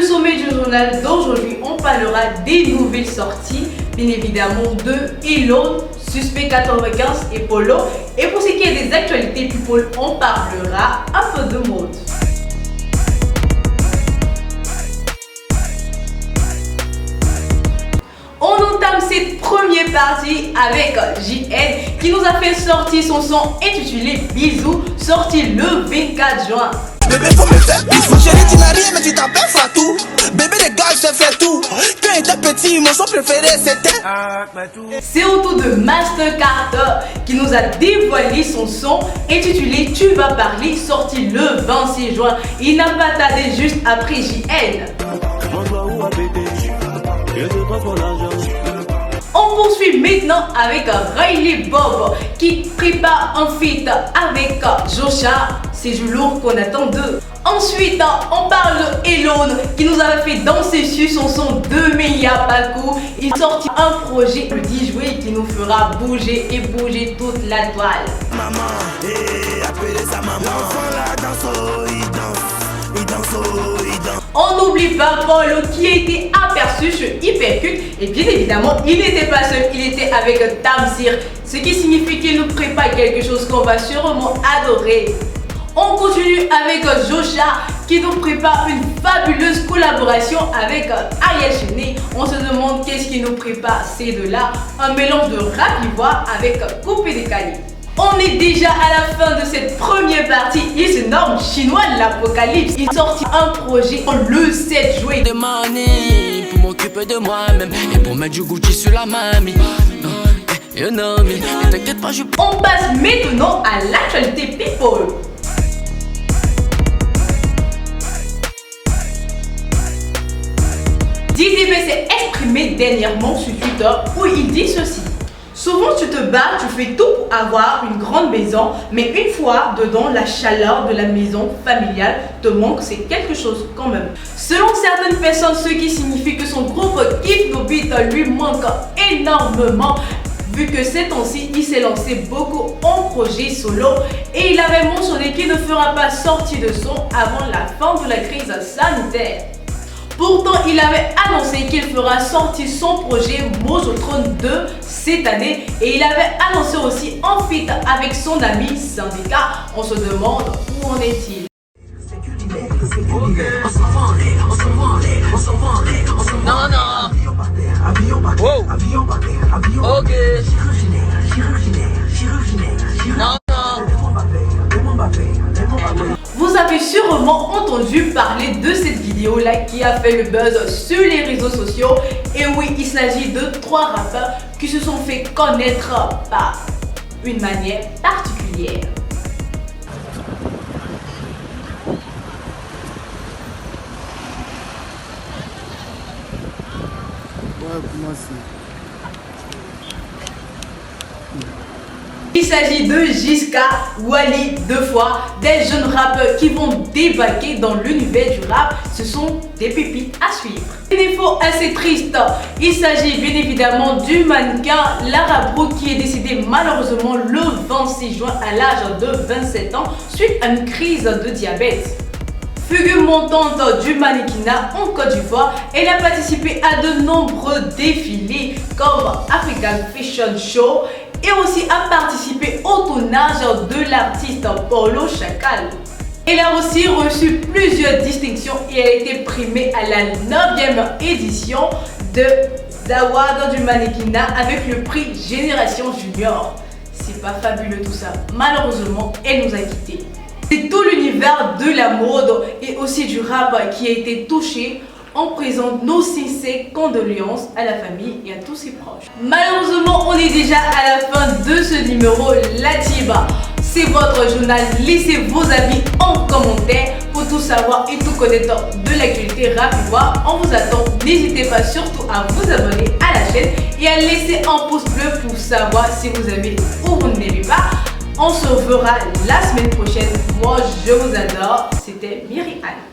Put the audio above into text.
sommet du journal d'aujourd'hui, on parlera des nouvelles sorties, bien évidemment de Elon, Suspect 95 et Polo. Et pour ce qui est des actualités people, on parlera un peu de mode. On entame cette première partie avec JN qui nous a fait sortir son son intitulé Bisous, sorti le 24 juin. Bébé, faut me faire bisous. Chérie, tu n'as rien, mais tu t'appelles Fatou. Bébé, les gars, je fais tout. Quand j'étais petit, mon son préféré, c'était. C'est au tour de Master Carter qui nous a dévoilé son son intitulé Tu vas parler, sorti le 26 juin. Il n'a pas tardé juste après JN. On poursuit maintenant avec Riley Bob qui prépare un feat avec Jocha. C'est du lourd qu'on attend d'eux. Ensuite, on parle de Elon qui nous a fait danser sur son son de Meya Pakou. Il sortit un projet le 10 juillet qui nous fera bouger et bouger toute la toile. Maman, appelez sa maman. L'enfant là danse, il danse, il danse, il danse. On n'oublie pas Polo qui a été aperçu sur Hypercute et bien évidemment il n'était pas seul, il était avec Tamsir, ce qui signifie qu'il nous prépare quelque chose qu'on va sûrement adorer. On continue avec Jocha qui nous prépare une fabuleuse collaboration avec Ariel Cheney. On se demande qu'est-ce qui nous prépare ces deux-là, un mélange de rap ivoire avec coupé décalé. On est déjà à la fin de cette première partie. Il se nomme Chinois l'Apocalypse. Il sortit un projet le 7 juillet. Demandé pour m'occuper de moi-même et pour mettre du Gucci sur la mamie. Non, non, mais t'inquiète pas, je. On passe maintenant à l'actualité people. DDB s'est exprimé dernièrement sur Twitter où il dit ceci. Souvent tu te bats, tu fais tout pour avoir une grande maison, mais une fois dedans, la chaleur de la maison familiale te manque, c'est quelque chose quand même. Selon certaines personnes, ce qui signifie que son groupe Kiff No Beat lui manque énormément, vu que ces temps-ci, il s'est lancé beaucoup en projet solo et il avait mentionné qu'il ne fera pas sortir de son avant la fin de la crise sanitaire. Pourtant, il avait annoncé qu'il fera sortir son projet Mozotron 2 cette année et il avait annoncé aussi un feat avec son ami Syndicat. On se demande où en est-il. Non, non. Wow. Ok. Non, non. Vous avez sûrement entendu parler de cette vidéo là qui a fait le buzz sur les réseaux sociaux. Et oui, il s'agit de 3 rappeurs qui se sont fait connaître par une manière particulière. Il s'agit de Jiska, Wally, 2 fois, des jeunes rappeurs qui vont débarquer dans l'univers du rap. Ce sont des pépites à suivre. Des défauts assez tristes. Il s'agit bien évidemment du mannequin Lara Bro qui est décédée malheureusement le 26 juin à l'âge de 27 ans suite à une crise de diabète. Figure montante du mannequinat en Côte d'Ivoire, elle a participé à de nombreux défilés comme African Fashion Show et aussi a participé au tournage de l'artiste Polo Chacal. Elle a aussi reçu plusieurs distinctions et a été primée à la 9e édition de l'Award du mannequinat avec le prix Génération Junior. C'est pas fabuleux tout ça. Malheureusement, elle nous a quittés. C'est tout l'univers de la mode et aussi du rap qui a été touché. On présente nos sincères condoléances à la famille et à tous ses proches. Malheureusement, on est déjà à la fin de ce numéro Latiba. C'est votre journal, laissez vos avis en commentaire pour tout savoir et tout connaître de l'actualité rap ivoire. On vous attend, n'hésitez pas surtout à vous abonner à la chaîne et à laisser un pouce bleu pour savoir si vous aimez ou vous n'aimez pas. On se verra la semaine prochaine. Moi, je vous adore. C'était Myriam.